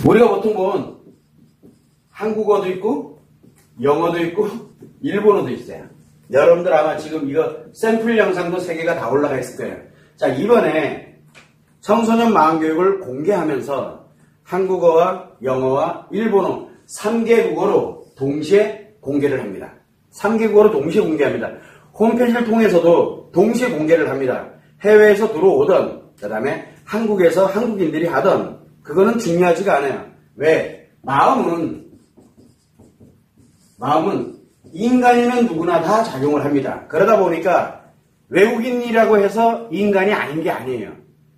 우리가 보통 본 한국어도 있고 영어도 있고 일본어도 있어요. 여러분들 아마 지금 이거 샘플 영상도 3개가 다 올라가 있을 거예요. 자, 이번에 청소년 마음교육을 공개하면서 한국어와 영어와 일본어 3개 국어로 동시에 공개를 합니다. 3개 국어로 동시에 공개합니다. 홈페이지를 통해서도 동시에 공개를 합니다. 해외에서 들어오던, 그 다음에 한국에서 한국인들이 하던, 그거는 중요하지가 않아요. 왜? 마음은 인간이면 누구나 다 작용을 합니다. 그러다 보니까 외국인이라고 해서 인간이 아닌 게 아니에요.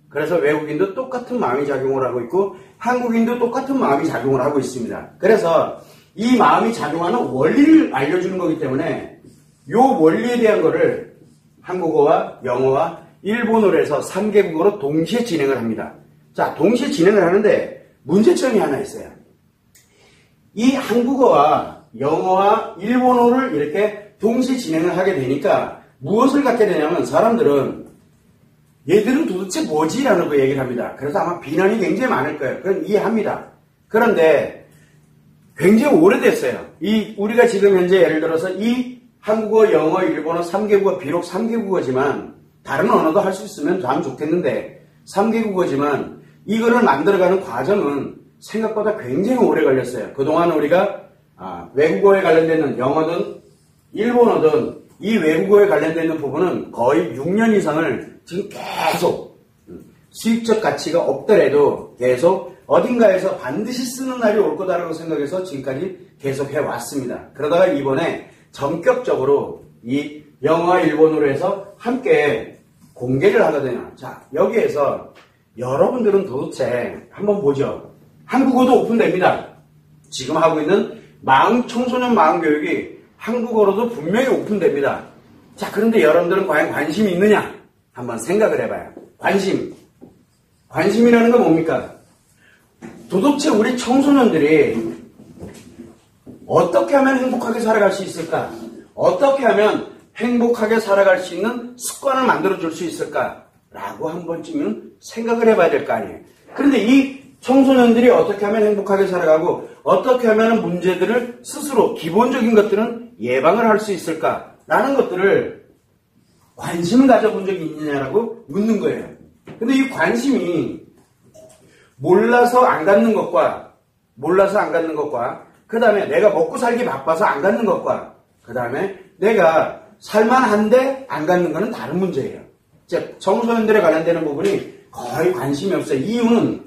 그래서 외국인도 똑같은 마음이 작용을 하고 있고 한국인도 똑같은 마음이 작용을 하고 있습니다. 그래서 이 마음이 작용하는 원리를 알려주는 거기 때문에 이 원리에 대한 거를 한국어와 영어와 일본어로 해서 3개 국어로 동시에 진행을 합니다. 자, 동시에 진행을 하는데 문제점이 하나 있어요. 이 한국어와 영어와 일본어를 이렇게 동시에 진행을 하게 되니까 무엇을 갖게 되냐면 사람들은 얘들은 도대체 뭐지? 라는 거 얘기를 합니다. 그래서 아마 비난이 굉장히 많을 거예요. 그건 이해합니다. 그런데 굉장히 오래됐어요. 우리가 지금 현재 예를 들어서 이 한국어, 영어, 일본어 3개국어, 비록 3개국어지만 다른 언어도 할 수 있으면 참 좋겠는데 3개국어지만 이거를 만들어가는 과정은 생각보다 굉장히 오래 걸렸어요. 그동안 우리가 외국어에 관련되는 영어든 일본어든 이 외국어에 관련되는 부분은 거의 6년 이상을 지금 계속 수익적 가치가 없더라도 계속 어딘가에서 반드시 쓰는 날이 올 거다라고 생각해서 지금까지 계속 해왔습니다. 그러다가 이번에 전격적으로 이 영어와 일본어로 해서 함께 공개를 하거든요. 자, 여기에서 여러분들은 도대체 한번 보죠. 한국어도 오픈됩니다. 지금 하고 있는 청소년 마음교육이 한국어로도 분명히 오픈됩니다. 자, 그런데 여러분들은 과연 관심이 있느냐? 한번 생각을 해봐요. 관심이라는 건 뭡니까? 도대체 우리 청소년들이 어떻게 하면 행복하게 살아갈 수 있을까? 어떻게 하면 행복하게 살아갈 수 있는 습관을 만들어줄 수 있을까? 라고 한 번쯤은 생각을 해봐야 될 거 아니에요. 그런데 이 청소년들이 어떻게 하면 행복하게 살아가고 어떻게 하면 문제들을 스스로 기본적인 것들은 예방을 할 수 있을까? 라는 것들을 관심을 가져본 적이 있느냐라고 묻는 거예요. 근데 이 관심이 몰라서 안 갖는 것과 그 다음에 내가 먹고 살기 바빠서 안 갖는 것과 그 다음에 내가 살만한데 안 갖는 것은 다른 문제예요. 즉 청소년들에 관련되는 부분이 거의 관심이 없어요. 이유는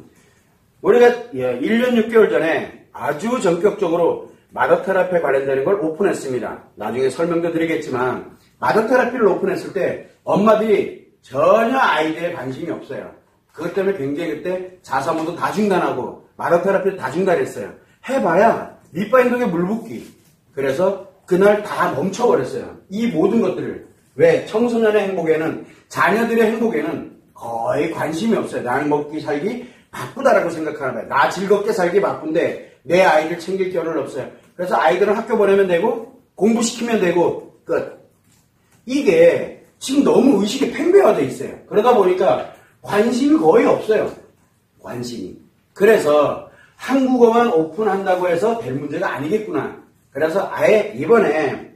우리가 1년 6개월 전에 아주 전격적으로 마더테라피에 관련되는 걸 오픈했습니다. 나중에 설명도 드리겠지만 마더테라피를 오픈했을 때 엄마들이 전혀 아이들에 관심이 없어요. 그것 때문에 굉장히 그때 자사모도 다 중단하고 마더테라피를 다 중단했어요. 해봐야 밑바인독에 물 붓기. 그래서 그날 다 멈춰버렸어요. 이 모든 것들을. 왜? 청소년의 행복에는 자녀들의 행복에는 거의 관심이 없어요. 나는 먹기 살기 바쁘다라고 생각하는 거예요. 나 즐겁게 살기 바쁜데 내 아이를 챙길 겨를 없어요. 그래서 아이들은 학교 보내면 되고 공부시키면 되고 끝. 이게 지금 너무 의식이 팽배화되어 있어요. 그러다 보니까 관심이 거의 없어요. 관심이. 그래서 한국어만 오픈한다고 해서 될 문제가 아니겠구나. 그래서 아예 이번에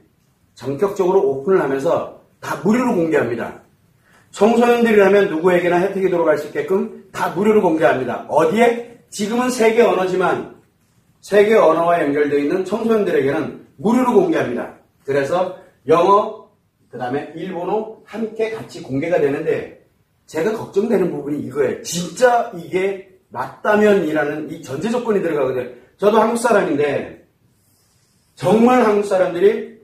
전격적으로 오픈을 하면서 다 무료로 공개합니다. 청소년들이라면 누구에게나 혜택이 들어갈 수 있게끔 다 무료로 공개합니다. 어디에? 지금은 세계 언어지만 세계 언어와 연결되어 있는 청소년들에게는 무료로 공개합니다. 그래서 영어, 그 다음에 일본어 함께 같이 공개가 되는데 제가 걱정되는 부분이 이거예요. 진짜 이게 맞다면이라는 이 전제 조건이 들어가거든요. 저도 한국 사람인데 정말 한국 사람들이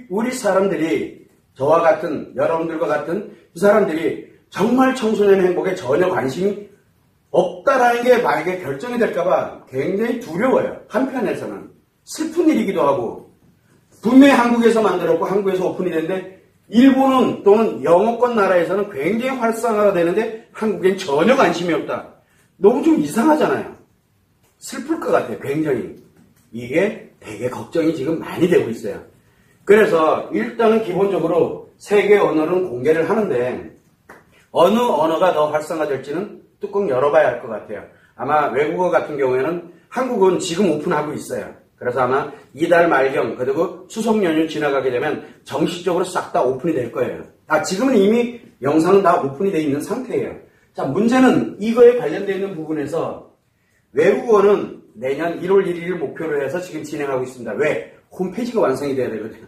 우리 사람들이 저와 같은 여러분들과 같은 그 사람들이 정말 청소년의 행복에 전혀 관심이 없다라는 게 만약에 결정이 될까봐 굉장히 두려워요. 한편에서는 슬픈 일이기도 하고 분명히 한국에서 만들었고 한국에서 오픈이 됐는데 일본은 또는 영어권 나라에서는 굉장히 활성화가 되는데 한국엔 전혀 관심이 없다. 너무 좀 이상하잖아요. 슬플 것 같아요. 굉장히. 이게 되게 걱정이 지금 많이 되고 있어요. 그래서 일단은 기본적으로 세계 언어는 공개를 하는데 어느 언어가 더 활성화될지는 뚜껑 열어봐야 할 것 같아요. 아마 외국어 같은 경우에는 한국은 지금 오픈하고 있어요. 그래서 아마 이달 말경 그리고 추석 연휴 지나가게 되면 정식적으로 싹 다 오픈이 될 거예요. 지금은 이미 영상은 다 오픈이 되어 있는 상태예요. 자, 문제는 이거에 관련되어 있는 부분에서 외국어는 내년 1월 1일을 목표로 해서 지금 진행하고 있습니다. 왜? 홈페이지가 완성이 돼야 되거든요.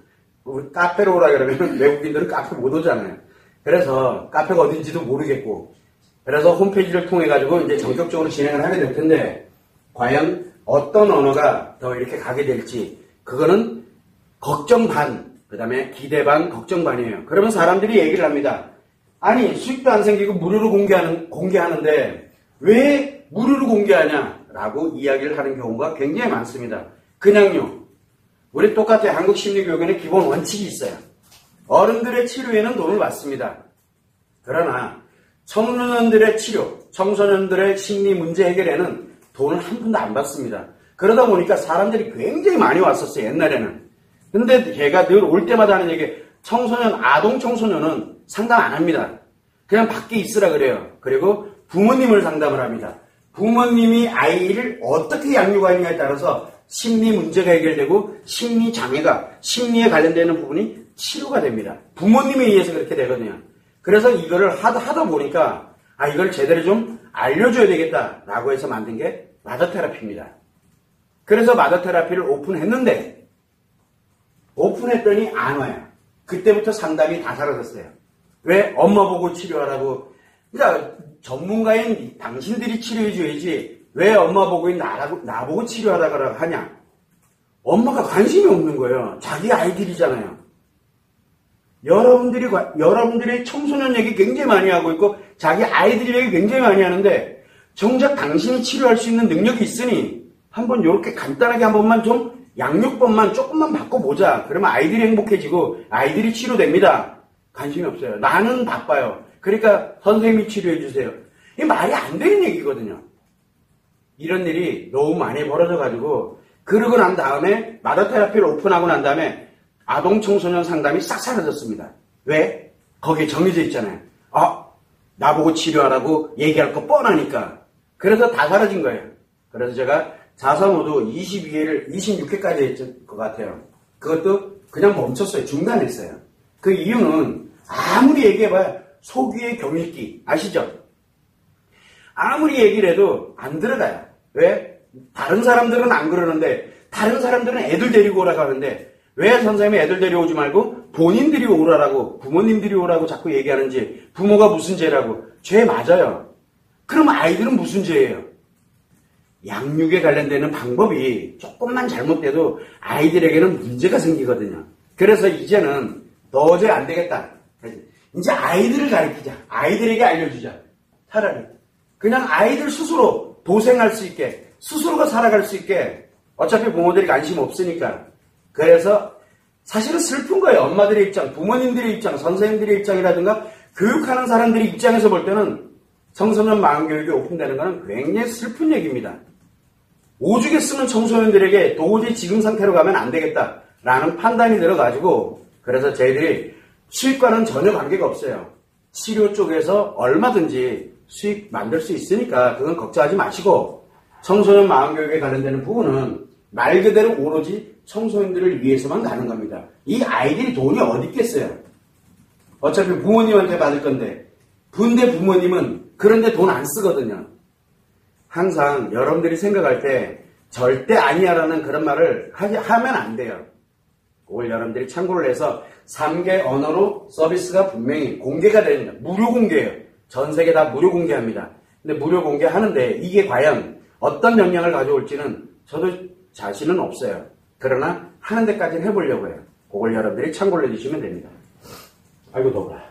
카페로 오라 그러면 외국인들은 카페 못 오잖아요. 그래서 카페가 어딘지도 모르겠고, 그래서 홈페이지를 통해 가지고 이제 전격적으로 진행을 하게 될 텐데, 과연 어떤 언어가 더 이렇게 가게 될지, 그거는 걱정 반, 그 다음에 기대 반, 걱정 반이에요. 그러면 사람들이 얘기를 합니다. 아니, 수익도 안 생기고 무료로 공개하는데 왜 무료로 공개하냐? 라고 이야기를 하는 경우가 굉장히 많습니다. 그냥요. 우리 똑같아요. 한국 심리교육에는 기본 원칙이 있어요. 어른들의 치료에는 돈을 받습니다. 그러나 청소년들의 치료, 청소년들의 심리 문제 해결에는 돈을 한 푼도 안 받습니다. 그러다 보니까 사람들이 굉장히 많이 왔었어요. 옛날에는. 근데 제가 늘 올 때마다 하는 얘기, 아동 청소년은 상담 안 합니다. 그냥 밖에 있으라 그래요. 그리고 부모님을 상담을 합니다. 부모님이 아이를 어떻게 양육하느냐에 따라서 심리 문제가 해결되고 심리 장애가, 심리에 관련되는 부분이 치료가 됩니다. 부모님에 의해서 그렇게 되거든요. 그래서 이거를 하다 보니까 이걸 제대로 좀 알려줘야 되겠다라고 해서 만든 게 마더테라피입니다. 그래서 마더테라피를 오픈했더니 안 와요. 그때부터 상담이 다 사라졌어요. 왜? 엄마 보고 치료하라고. 그러니까 전문가인 당신들이 치료해줘야지 왜 엄마 보고인 나보고 치료하라고 하냐. 엄마가 관심이 없는 거예요. 자기 아이들이잖아요. 여러분들이 청소년 얘기 굉장히 많이 하고 있고 자기 아이들 얘기 굉장히 많이 하는데 정작 당신이 치료할 수 있는 능력이 있으니 한번 이렇게 간단하게 한 번만 좀 양육법만 조금만 바꿔보자. 그러면 아이들이 행복해지고 아이들이 치료됩니다. 관심이 없어요. 나는 바빠요. 그러니까 선생님이 치료해주세요. 이게 말이 안 되는 얘기거든요. 이런 일이 너무 많이 벌어져가지고 그러고 난 다음에 마더테라피를 오픈하고 난 다음에 아동 청소년 상담이 싹 사라졌습니다. 왜? 거기에 정해져 있잖아요. 나보고 치료하라고 얘기할 거 뻔하니까. 그래서 다 사라진 거예요. 그래서 제가 자사모도 26회까지 했을 것 같아요. 그것도 그냥 멈췄어요. 중단했어요. 그 이유는 아무리 얘기해봐야 소귀의 경읽기 아시죠? 아무리 얘기를 해도 안 들어가요. 왜? 다른 사람들은 안 그러는데 다른 사람들은 애들 데리고 오라고 하는데 왜 선생님이 애들 데려오지 말고 본인들이 오라라고 부모님들이 오라고 자꾸 얘기하는지 부모가 무슨 죄라고. 죄 맞아요. 그럼 아이들은 무슨 죄예요? 양육에 관련되는 방법이 조금만 잘못돼도 아이들에게는 문제가 생기거든요. 그래서 이제는 도저히 안 되겠다. 이제 아이들을 가르치자. 아이들에게 알려주자. 차라리. 그냥 아이들 스스로 도생할 수 있게, 스스로가 살아갈 수 있게. 어차피 부모들이 관심 없으니까. 그래서 사실은 슬픈 거예요. 엄마들의 입장, 부모님들의 입장, 선생님들의 입장이라든가 교육하는 사람들의 입장에서 볼 때는 청소년 마음교육이 오픈되는 것은 굉장히 슬픈 얘기입니다. 오죽했으면 청소년들에게 도저히 지금 상태로 가면 안 되겠다라는 판단이 들어가지고 그래서 저희들이 수익과는 전혀 관계가 없어요. 치료 쪽에서 얼마든지 수익 만들 수 있으니까 그건 걱정하지 마시고 청소년 마음교육에 관련되는 부분은 말 그대로 오로지 청소년들을 위해서만 가는 겁니다. 이 아이들이 돈이 어디 있겠어요. 어차피 부모님한테 받을 건데 근데 부모님은 그런데 돈 안 쓰거든요. 항상 여러분들이 생각할 때 절대 아니야라는 그런 말을 하면 안 돼요. 그걸 여러분들이 참고를 해서 3개 언어로 서비스가 분명히 공개가 됩니다. 무료 공개예요. 전 세계 다 무료 공개합니다. 근데 무료 공개하는데 이게 과연 어떤 영향을 가져올지는 저도 자신은 없어요. 그러나 하는 데까지는 해보려고 해요. 그걸 여러분들이 참고를 해주시면 됩니다. 아이고 더워라.